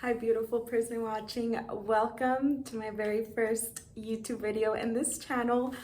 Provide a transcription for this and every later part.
Hi, beautiful person watching. Welcome to my very first YouTube video in this channel.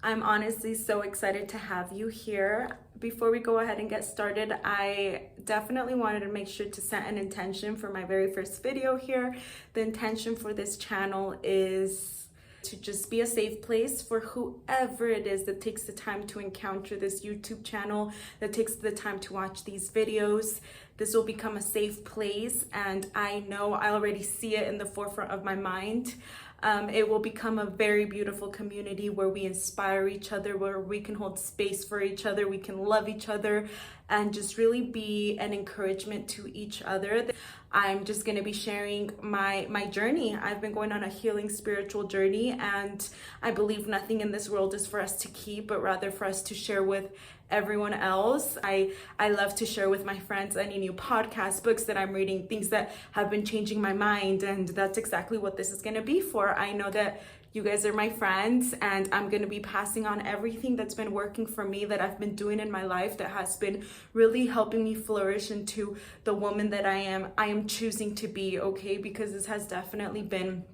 I'm honestly so excited to have you here. Before we go ahead and get started, I definitely wanted to make sure to set an intention for my very first video here. The intention for this channel is to just be a safe place for whoever it is that takes the time to encounter this YouTube channel, that takes the time to watch these videos. This will become a safe place, and I know I already see it in the forefront of my mind. It will become a very beautiful community where we inspire each other, where we can hold space for each other, we can love each other, and just really be an encouragement to each other. I'm just going to be sharing my journey. I've been going on a healing spiritual journey, and I believe nothing in this world is for us to keep, but rather for us to share with everyone else. I love to share with my friends any new podcasts, books that I'm reading, things that have been changing my mind, and that's exactly what this is going to be for. I know that you guys are my friends, and I'm going to be passing on everything that's been working for me, that I've been doing in my life, that has been really helping me flourish into the woman that I am choosing to be, okay? Because this has definitely been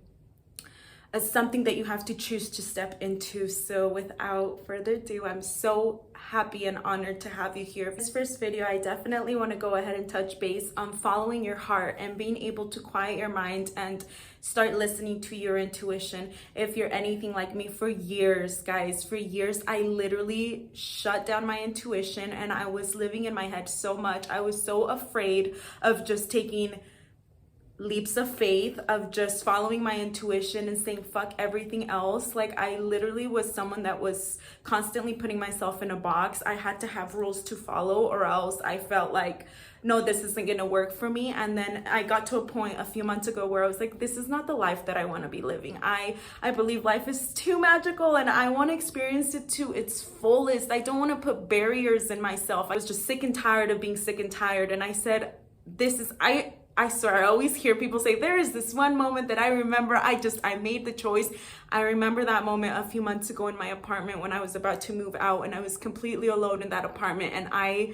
something that you have to choose to step into. So without further ado, I'm so happy and honored to have you here. For this first video, I definitely want to go ahead and touch base on following your heart and being able to quiet your mind and start listening to your intuition. If you're anything like me, for years, guys, for years, I literally shut down my intuition, and I was living in my head so much. I was so afraid of just taking leaps of faith, of just following my intuition and saying fuck everything else. Like, I literally was someone that was constantly putting myself in a box. I had to have rules to follow, or else I felt like, no, this isn't gonna work for me. And then I got to a point a few months ago where I was like, this is not the life that I want to be living. I believe life is too magical, and I want to experience it to its fullest. I don't want to put barriers in myself. I was just sick and tired of being sick and tired, and I said, I swear, I always hear people say, there is this one moment that I remember, I made the choice. I remember that moment a few months ago in my apartment when I was about to move out, and I was completely alone in that apartment, and I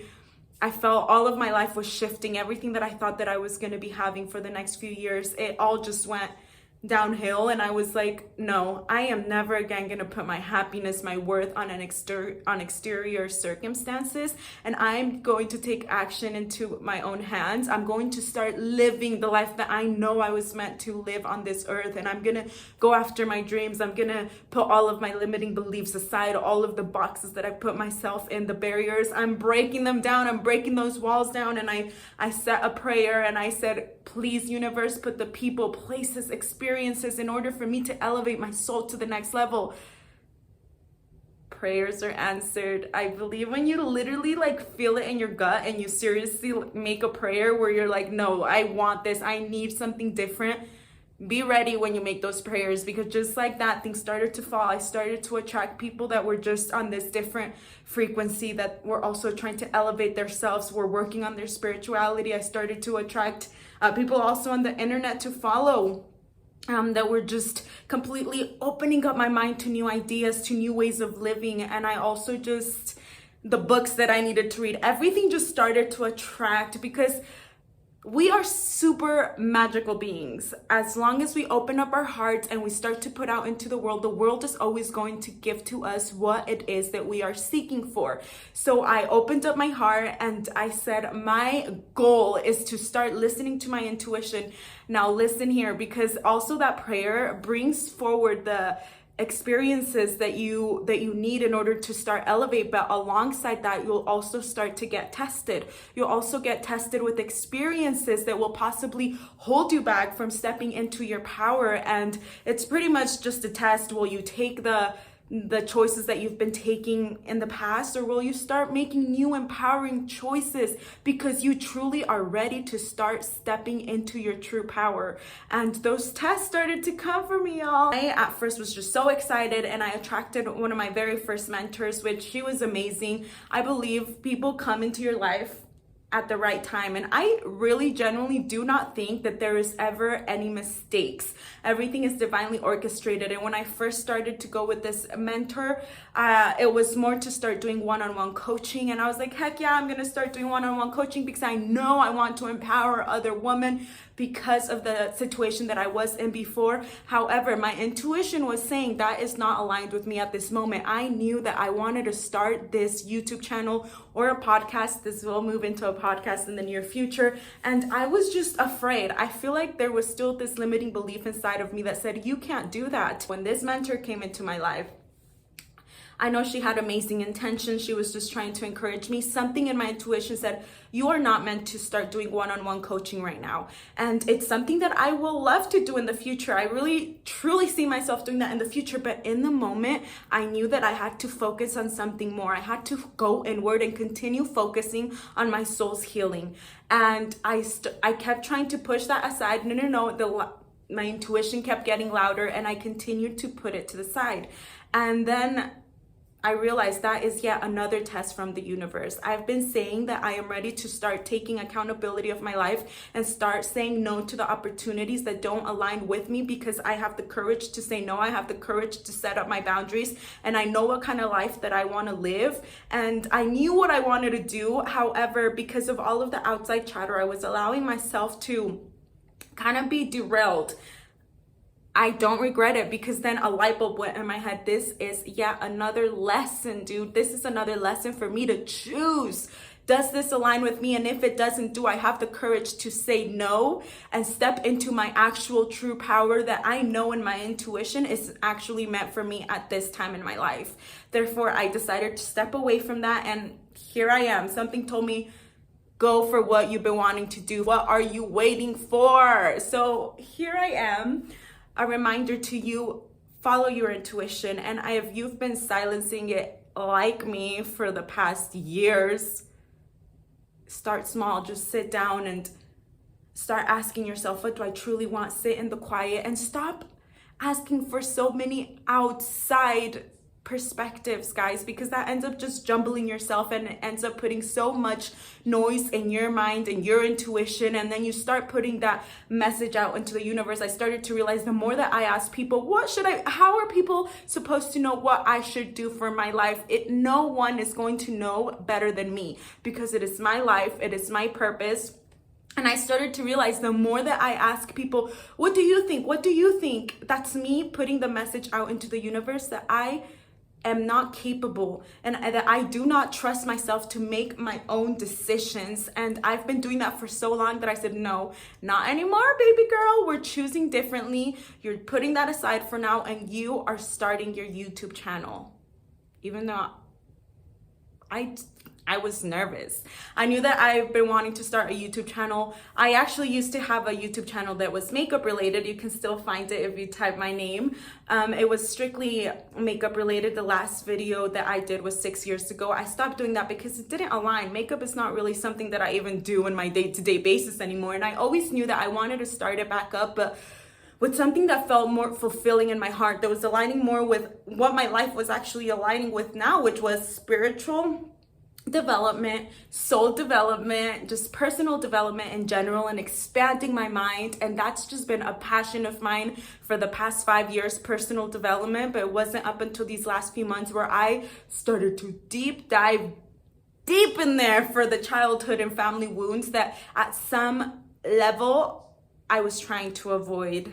felt all of my life was shifting. Everything that I thought that I was going to be having for the next few years, it all just went downhill. And I was like, no, I am never again gonna put my happiness, my worth on exterior circumstances, and I'm going to take action into my own hands. I'm going to start living the life that I know I was meant to live on this earth, and I'm gonna go after my dreams. I'm gonna put all of my limiting beliefs aside, all of the boxes that I put myself in, the barriers. I'm breaking them down. I'm breaking those walls down. And I set a prayer, and I said, please, universe, put the people, places, experiences in order for me to elevate my soul to the next level. Prayers are answered. I believe when you literally like feel it in your gut and you seriously make a prayer where you're like, no, I want this, I need something different. Be ready when you make those prayers, because just like that, things started to fall. I started to attract people that were just on this different frequency, that were also trying to elevate themselves, were working on their spirituality. I started to attract people also on the internet to follow, that were just completely opening up my mind to new ideas, to new ways of living. And I also just, the books that I needed to read, everything just started to attract, because we are super magical beings. As long as we open up our hearts and we start to put out into the world is always going to give to us what it is that we are seeking for. So I opened up my heart and I said, my goal is to start listening to my intuition. Now listen here, because also that prayer brings forward the experiences that you need in order to start elevate. But alongside that, you'll also start to get tested. You'll also get tested with experiences that will possibly hold you back from stepping into your power. And it's pretty much just a test. Will you take the choices that you've been taking in the past, or will you start making new empowering choices because you truly are ready to start stepping into your true power? And those tests started to come for me, y'all. I at first was just so excited, and I attracted one of my very first mentors, which she was amazing. I believe people come into your life at the right time. And I really genuinely do not think that there is ever any mistakes. Everything is divinely orchestrated. And when I first started to go with this mentor, it was more to start doing one-on-one coaching. And I was like, heck yeah, I'm gonna start doing one-on-one coaching because I know I want to empower other women because of the situation that I was in before. However, my intuition was saying that is not aligned with me at this moment. I knew that I wanted to start this YouTube channel or a podcast. This will move into a podcast in the near future. And I was just afraid. I feel like there was still this limiting belief inside of me that said, you can't do that. When this mentor came into my life, I know she had amazing intentions. She was just trying to encourage me. Something in my intuition said, you are not meant to start doing one-on-one coaching right now. And it's something that I will love to do in the future. I really, truly see myself doing that in the future. But in the moment, I knew that I had to focus on something more. I had to go inward and continue focusing on my soul's healing. And I kept trying to push that aside. No. My intuition kept getting louder, and I continued to put it to the side. And then I realized that is yet another test from the universe. I've been saying that I am ready to start taking accountability of my life and start saying no to the opportunities that don't align with me, because I have the courage to say no. I have the courage to set up my boundaries, and I know what kind of life that I want to live. And I knew what I wanted to do. However, because of all of the outside chatter, I was allowing myself to kind of be derailed. I don't regret it, because then a light bulb went in my head. This is yet another lesson, dude. This is another lesson for me to choose. Does this align with me? And if it doesn't, do I have the courage to say no and step into my actual true power that I know in my intuition is actually meant for me at this time in my life? Therefore, I decided to step away from that, and here I am. Something told me, go for what you've been wanting to do. What are you waiting for? So here I am. A reminder to you, follow your intuition. And if you've been silencing it like me for the past years, start small. Just sit down and start asking yourself, what do I truly want? Sit in the quiet and stop asking for so many outside perspectives, guys, because that ends up just jumbling yourself, and it ends up putting so much noise in your mind and your intuition. And then you start putting that message out into the universe. I started to realize the more that I ask people, how are people supposed to know what I should do for my life? No one is going to know better than me, because it is my life, it is my purpose. And I started to realize the more that I ask people, what do you think? What do you think? That's me putting the message out into the universe that I am not capable and that I do not trust myself to make my own decisions. And I've been doing that for so long that I said, no, not anymore, baby girl. We're choosing differently. You're putting that aside for now, and you are starting your YouTube channel. Even though I was nervous. I knew that I've been wanting to start a YouTube channel. I actually used to have a YouTube channel that was makeup related. You can still find it if you type my name. It was strictly makeup related. The last video that I did was 6 years ago. I stopped doing that because it didn't align. Makeup is not really something that I even do on my day-to-day basis anymore. And I always knew that I wanted to start it back up, but with something that felt more fulfilling in my heart, that was aligning more with what my life was actually aligning with now, which was spiritual development, soul development, just personal development in general, and expanding my mind. And that's just been a passion of mine for the past 5 years, personal development. But it wasn't up until these last few months where I started to dive deep in there for the childhood and family wounds that at some level I was trying to avoid.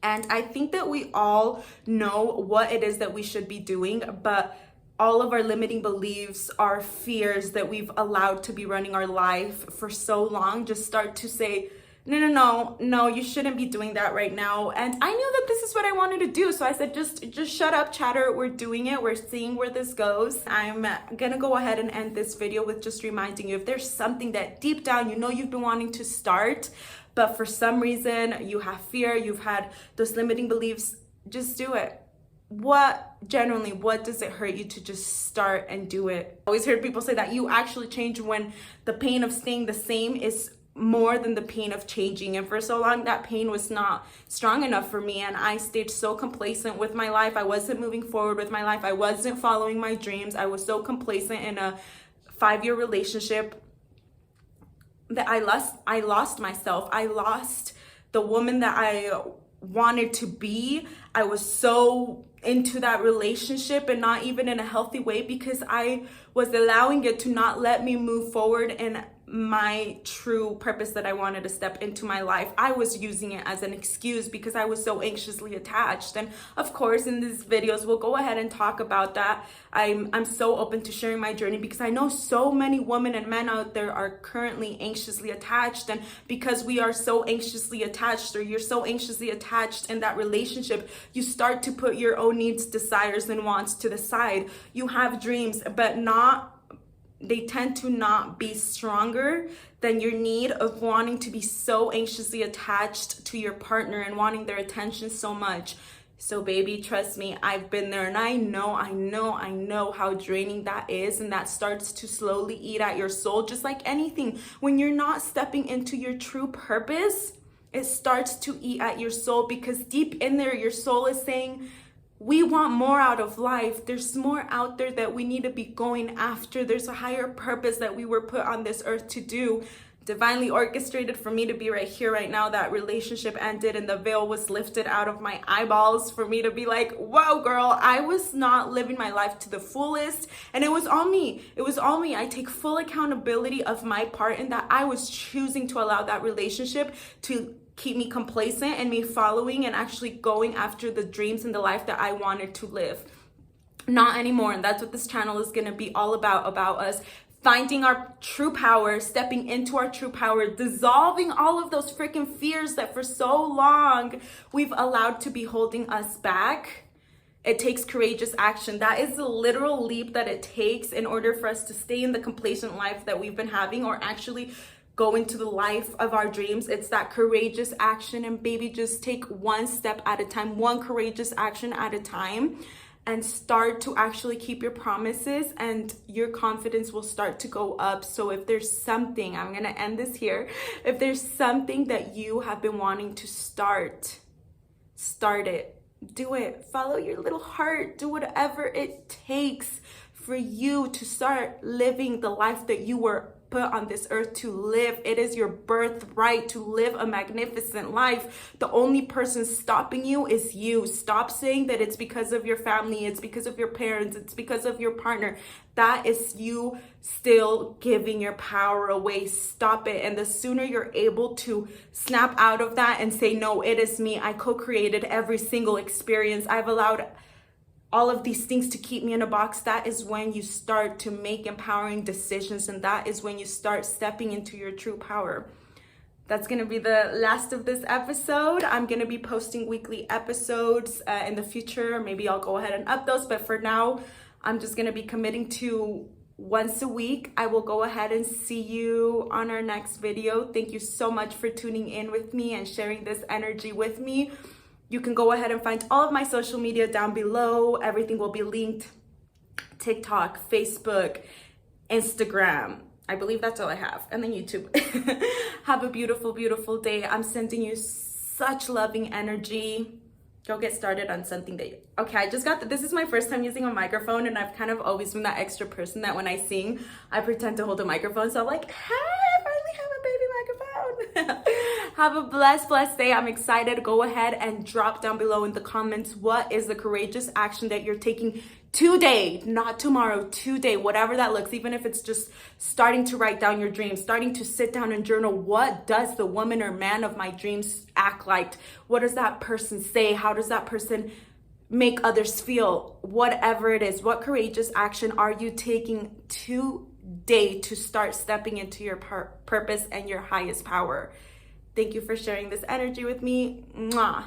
And I think that we all know what it is that we should be doing, but all of our limiting beliefs, our fears that we've allowed to be running our life for so long just start to say, no, you shouldn't be doing that right now. And I knew that this is what I wanted to do. So I said, just shut up, chatter. We're doing it. We're seeing where this goes. I'm gonna go ahead and end this video with just reminding you, if there's something that deep down you know you've been wanting to start, but for some reason you have fear, you've had those limiting beliefs, just do it. What does it hurt you to just start and do it? I always heard people say that you actually change when the pain of staying the same is more than the pain of changing. And for so long, that pain was not strong enough for me. And I stayed so complacent with my life. I wasn't moving forward with my life. I wasn't following my dreams. I was so complacent in a 5-year relationship that I lost myself. I lost the woman that I wanted to be. I was so into that relationship, and not even in a healthy way, because I was allowing it to not let me move forward in my true purpose that I wanted to step into my life. I was using it as an excuse because I was so anxiously attached. And of course, in these videos, we'll go ahead and talk about that. I'm so open to sharing my journey because I know so many women and men out there are currently anxiously attached. And because we are so anxiously attached, or you're so anxiously attached in that relationship, you start to put your own needs, desires, and wants to the side. You have dreams, but they tend to not be stronger than your need of wanting to be so anxiously attached to your partner and wanting their attention so much. So baby, trust me, I've been there, and I know how draining that is, and that starts to slowly eat at your soul. Just like anything, when you're not stepping into your true purpose, it starts to eat at your soul, because deep in there, your soul is saying, we want more out of life. There's more out there that we need to be going after. There's a higher purpose that we were put on this earth to do. Divinely orchestrated for me to be right here, right now. That relationship ended and the veil was lifted out of my eyeballs for me to be like, whoa, girl, I was not living my life to the fullest. And it was all me. It was all me. I take full accountability of my part in that. I was choosing to allow that relationship to keep me complacent and me following and actually going after the dreams and the life that I wanted to live. Not anymore. And that's what this channel is going to be all about us finding our true power, stepping into our true power, dissolving all of those freaking fears that for so long we've allowed to be holding us back. It takes courageous action. That is the literal leap that it takes in order for us to stay in the complacent life that we've been having, or actually go into the life of our dreams. It's that courageous action. And baby, just take one step at a time, one courageous action at a time, and start to actually keep your promises, and your confidence will start to go up. So if there's something, I'm gonna end this here. If there's something that you have been wanting to start it. Do it. Follow your little heart. Do whatever it takes for you to start living the life that you were put on this earth to live. It is your birthright to live a magnificent life. The only person stopping you is you. Stop saying that it's because of your family, it's because of your parents, it's because of your partner. That is you still giving your power away. Stop it. And the sooner you're able to snap out of that and say, no, it is me. I co-created every single experience. I've allowed all of these things to keep me in a box. That is when you start to make empowering decisions, and that is when you start stepping into your true power. That's gonna be the last of this episode. I'm gonna be posting weekly episodes in the future. Maybe I'll go ahead and up those, but for now, I'm just gonna be committing to once a week. I will go ahead and see you on our next video. Thank you so much for tuning in with me and sharing this energy with me. You can go ahead and find all of my social media down below. Everything will be linked. TikTok, Facebook, Instagram. I believe that's all I have. And then YouTube. Have a beautiful, beautiful day. I'm sending you such loving energy. Go get started on something that okay, I just got this is my first time using a microphone, and I've kind of always been that extra person that when I sing, I pretend to hold a microphone. So I'm like, hey, I finally have a baby microphone. Have a blessed day. I'm excited. Go ahead and drop down below in the comments, what is the courageous action that you're taking today, not tomorrow, today, whatever that looks, even if it's just starting to write down your dreams, starting to sit down and journal. What does the woman or man of my dreams act like? What does that person say? How does that person make others feel? Whatever it is, what courageous action are you taking today to start stepping into your purpose and your highest power? Thank you for sharing this energy with me. Mwah.